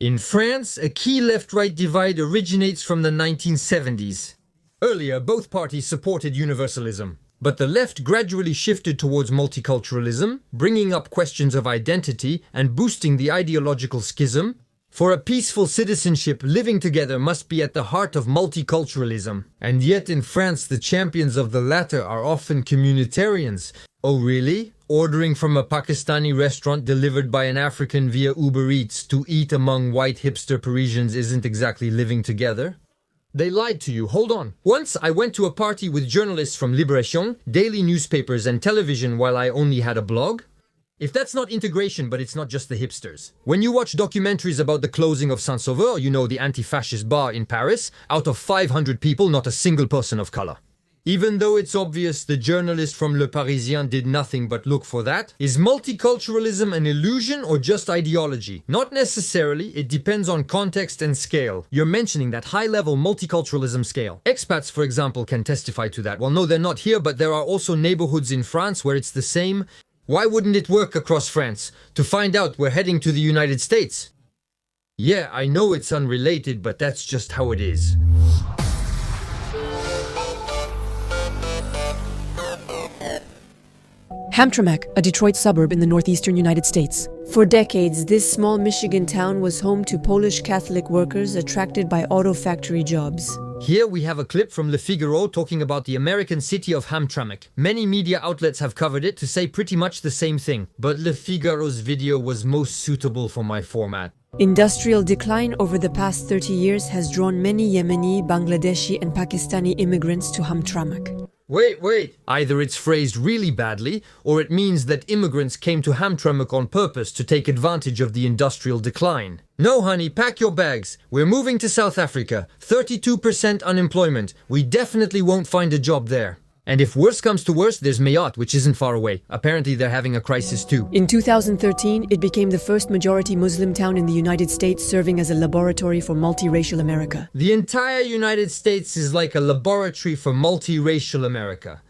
In France, a key left-right divide originates from the 1970s. Earlier, both parties supported universalism, but the left gradually shifted towards multiculturalism, bringing up questions of identity and boosting the ideological schism. For a peaceful citizenship, living together must be at the heart of multiculturalism. And yet in France, the champions of the latter are often communitarians. Oh really? Ordering from a Pakistani restaurant delivered by an African via Uber Eats to eat among white hipster Parisians isn't exactly living together. They lied to you, hold on. Once I went to a party with journalists from Libération, daily newspapers and television while I only had a blog. If that's not integration, but it's not just the hipsters. When you watch documentaries about the closing of Saint-Sauveur, you know, the anti-fascist bar in Paris, out of 500 people, not a single person of color. Even though it's obvious the journalist from Le Parisien did nothing but look for that, is multiculturalism an illusion or just ideology? Not necessarily, it depends on context and scale. You're mentioning that high-level multiculturalism scale. Expats, for example, can testify to that. Well, no, they're not here, but there are also neighborhoods in France where it's the same. Why wouldn't it work across France? To find out, we're heading to the United States. Yeah, I know it's unrelated, but that's just how it is. Hamtramck, a Detroit suburb in the northeastern United States. For decades, this small Michigan town was home to Polish Catholic workers attracted by auto factory jobs. Here we have a clip from Le Figaro talking about the American city of Hamtramck. Many media outlets have covered it to say pretty much the same thing, but Le Figaro's video was most suitable for my format. Industrial decline over the past 30 years has drawn many Yemeni, Bangladeshi and Pakistani immigrants to Hamtramck. Wait. Either it's phrased really badly, or it means that immigrants came to Hamtramck on purpose to take advantage of the industrial decline. No, honey, pack your bags. We're moving to South Africa. 32% unemployment. We definitely won't find a job there. And if worse comes to worse, there's Mayotte, which isn't far away. Apparently they're having a crisis too. In 2013, it became the first majority Muslim town in the United States, serving as a laboratory for multiracial America. The entire United States is like a laboratory for multiracial America.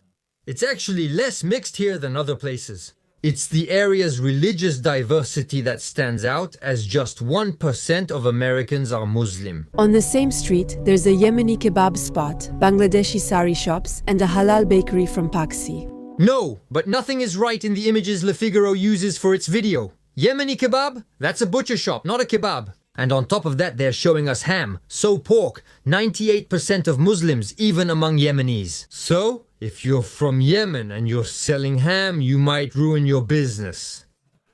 It's actually less mixed here than other places. It's the area's religious diversity that stands out, as just 1% of Americans are Muslim. On the same street, there's a Yemeni kebab spot, Bangladeshi sari shops, and a halal bakery from Paxi. No, but nothing is right in the images Le Figaro uses for its video. Yemeni kebab? That's a butcher shop, not a kebab. And on top of that, they're showing us ham, so pork, 98% of Muslims, even among Yemenis. So, if you're from Yemen and you're selling ham, you might ruin your business.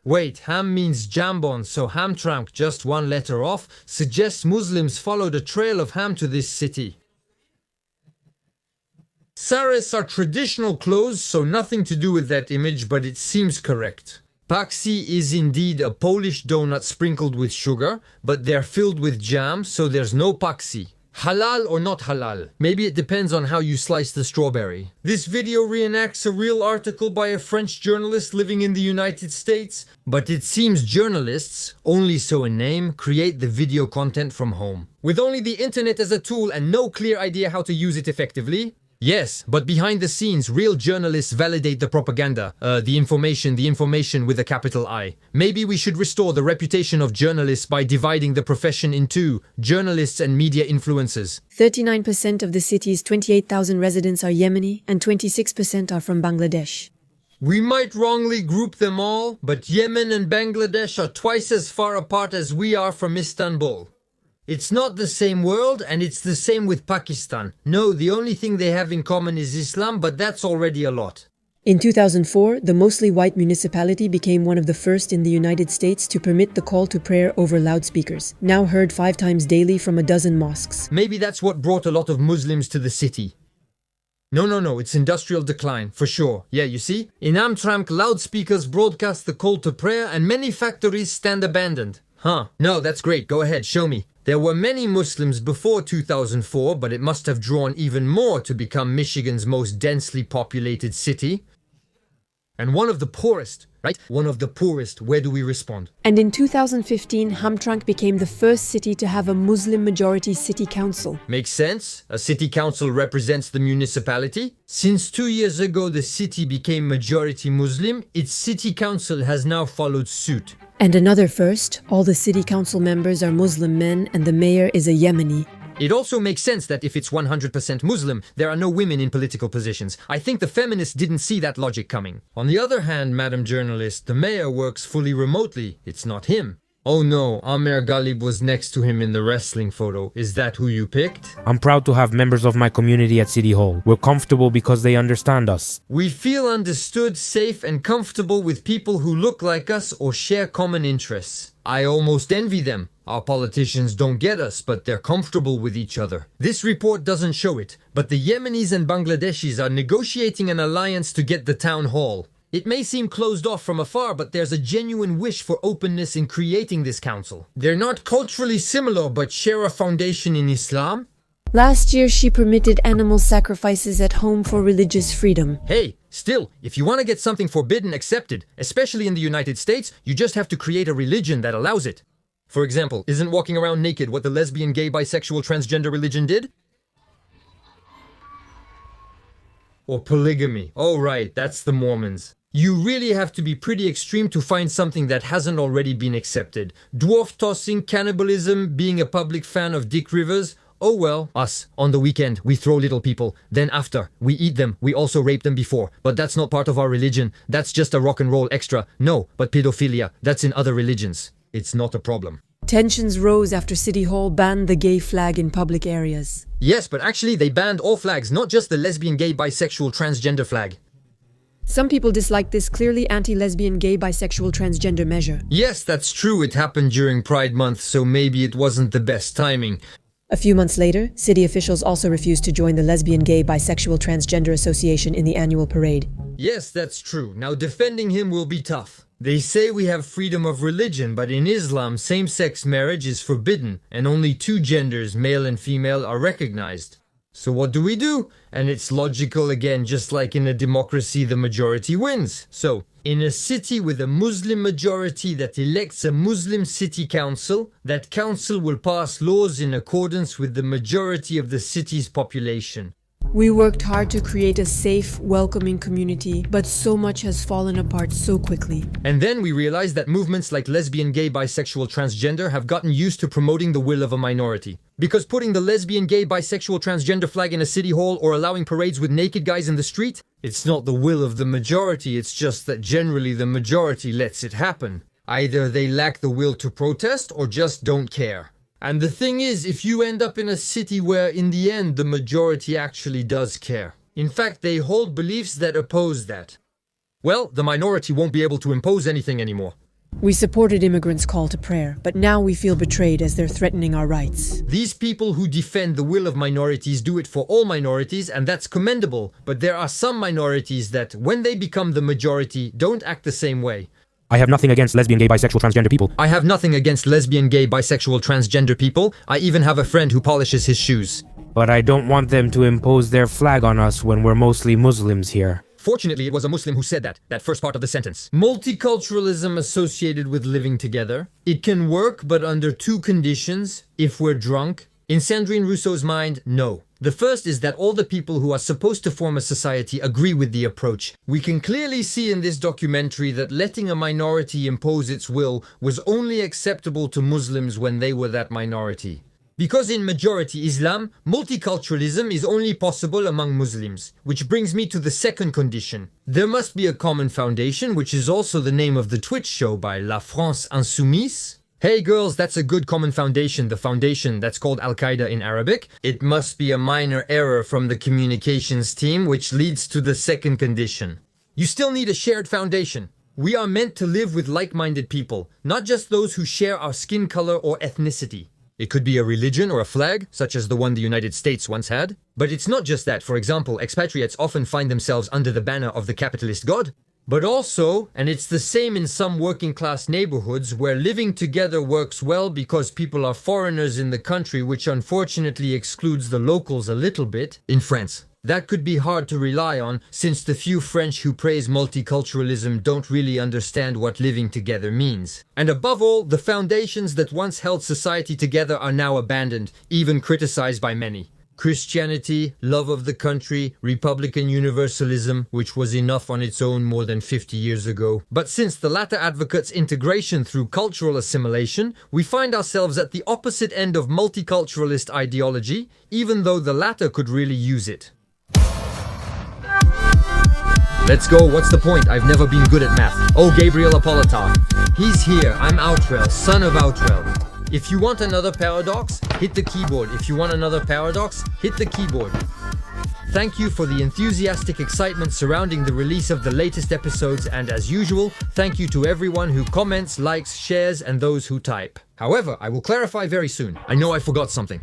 Wait, ham means jambon, so Hamtramck, just one letter off, suggests Muslims followed a trail of ham to this city. Saris are traditional clothes, so nothing to do with that image, but it seems correct. Paxi is indeed a Polish donut sprinkled with sugar, but they're filled with jam, so there's no paxi. Halal or not halal? Maybe it depends on how you slice the strawberry. This video reenacts a real article by a French journalist living in the United States, but it seems journalists, only so in name, create the video content from home. With only the internet as a tool and no clear idea how to use it effectively. Yes, but behind the scenes, real journalists validate the propaganda, the information with a capital I. Maybe we should restore the reputation of journalists by dividing the profession in two, journalists and media influencers. 39% of the city's 28,000 residents are Yemeni and 26% are from Bangladesh. We might wrongly group them all, but Yemen and Bangladesh are twice as far apart as we are from Istanbul. It's not the same world, and it's the same with Pakistan. No, the only thing they have in common is Islam, but that's already a lot. In 2004, the mostly white municipality became one of the first in the United States to permit the call to prayer over loudspeakers, now heard 5 times daily from a dozen mosques. Maybe that's what brought a lot of Muslims to the city. No, it's industrial decline, for sure. Yeah, you see? In Hamtramck, loudspeakers broadcast the call to prayer, and many factories stand abandoned. Huh. No, that's great. Go ahead, show me. There were many Muslims before 2004, but it must have drawn even more to become Michigan's most densely populated city. And one of the poorest. right? One of the poorest. Where do we respond? And in 2015, Hamtramck became the first city to have a Muslim-majority city council. Makes sense. A city council represents the municipality. Since 2 years ago the city became majority Muslim, its city council has now followed suit. And another first, all the city council members are Muslim men and the mayor is a Yemeni. It also makes sense that if it's 100% Muslim, there are no women in political positions. I think the feminists didn't see that logic coming. On the other hand, Madam Journalist, the mayor works fully remotely. It's not him. Oh no, Amer Ghalib was next to him in the wrestling photo. Is that who you picked? I'm proud to have members of my community at City Hall. We're comfortable because they understand us. We feel understood, safe, and comfortable with people who look like us or share common interests. I almost envy them. Our politicians don't get us, but they're comfortable with each other. This report doesn't show it, but the Yemenis and Bangladeshis are negotiating an alliance to get the town hall. It may seem closed off from afar, but there's a genuine wish for openness in creating this council. They're not culturally similar, but share a foundation in Islam. Last year, she permitted animal sacrifices at home for religious freedom. Hey, still, if you want to get something forbidden accepted, especially in the United States, you just have to create a religion that allows it. For example, isn't walking around naked what the lesbian, gay, bisexual, transgender religion did? Or polygamy. Oh right, that's the Mormons. You really have to be pretty extreme to find something that hasn't already been accepted. Dwarf tossing, cannibalism, being a public fan of Dick Rivers. Oh well, us, on the weekend, we throw little people. Then after, we eat them. We also rape them before. But that's not part of our religion. That's just a rock and roll extra. No, but pedophilia, that's in other religions. It's not a problem. Tensions rose after City Hall banned the gay flag in public areas. Yes, but actually they banned all flags, not just the lesbian, gay, bisexual, transgender flag. Some people dislike this clearly anti-lesbian, gay, bisexual, transgender measure. Yes, that's true. It happened during Pride Month, so maybe it wasn't the best timing. A few months later, city officials also refused to join the Lesbian, Gay, Bisexual, Transgender Association in the annual parade. Yes, that's true. Now defending him will be tough. They say we have freedom of religion, but in Islam, same-sex marriage is forbidden, and only two genders, male and female, are recognized. So what do? And it's logical again, just like in a democracy, the majority wins. So, in a city with a Muslim majority that elects a Muslim city council, that council will pass laws in accordance with the majority of the city's population. We worked hard to create a safe, welcoming community, but so much has fallen apart so quickly. And then we realized that movements like lesbian, gay, bisexual, transgender have gotten used to promoting the will of a minority. Because putting the lesbian, gay, bisexual, transgender flag in a city hall or allowing parades with naked guys in the street, it's not the will of the majority, it's just that generally the majority lets it happen. Either they lack the will to protest or just don't care. And the thing is, if you end up in a city where in the end the majority actually does care, in fact they hold beliefs that oppose that, well, the minority won't be able to impose anything anymore. We supported immigrants' call to prayer, but now we feel betrayed as they're threatening our rights. These people who defend the will of minorities do it for all minorities, and that's commendable, but there are some minorities that, when they become the majority, don't act the same way. I have nothing against lesbian, gay, bisexual, transgender people. I have nothing against lesbian, gay, bisexual, transgender people. I even have a friend who polishes his shoes. But I don't want them to impose their flag on us when we're mostly Muslims here. Fortunately, it was a Muslim who said that first part of the sentence. Multiculturalism associated with living together. It can work, but under two conditions. If we're drunk. In Sandrine Rousseau's mind, no. The first is that all the people who are supposed to form a society agree with the approach. We can clearly see in this documentary that letting a minority impose its will was only acceptable to Muslims when they were that minority. Because in majority Islam, multiculturalism is only possible among Muslims. Which brings me to the second condition. There must be a common foundation, which is also the name of the Twitch show by La France Insoumise. Hey girls, that's a good common foundation, the foundation that's called Al-Qaeda in Arabic. It must be a minor error from the communications team, which leads to the second condition. You still need a shared foundation. We are meant to live with like-minded people, not just those who share our skin color or ethnicity. It could be a religion or a flag, such as the one the United States once had. But it's not just that. For example, expatriates often find themselves under the banner of the capitalist god. But also, and it's the same in some working class neighborhoods where living together works well because people are foreigners in the country, which unfortunately excludes the locals a little bit. In France, That could be hard to rely on, since the few French who praise multiculturalism don't really understand what living together means. And above all, the foundations that once held society together are now abandoned, even criticized by many. Christianity, love of the country, Republican universalism, which was enough on its own more than 50 years ago. But since the latter advocates integration through cultural assimilation, we find ourselves at the opposite end of multiculturalist ideology, even though the latter could really use it. Let's go, what's the point? I've never been good at math. Oh, Gabriel Apolitar. He's here, I'm Outrell, son of Outrell. If you want another paradox, hit the keyboard. If you want another paradox, hit the keyboard. Thank you for the enthusiastic excitement surrounding the release of the latest episodes, and as usual, thank you to everyone who comments, likes, shares, and those who type. However, I will clarify very soon. I know I forgot something.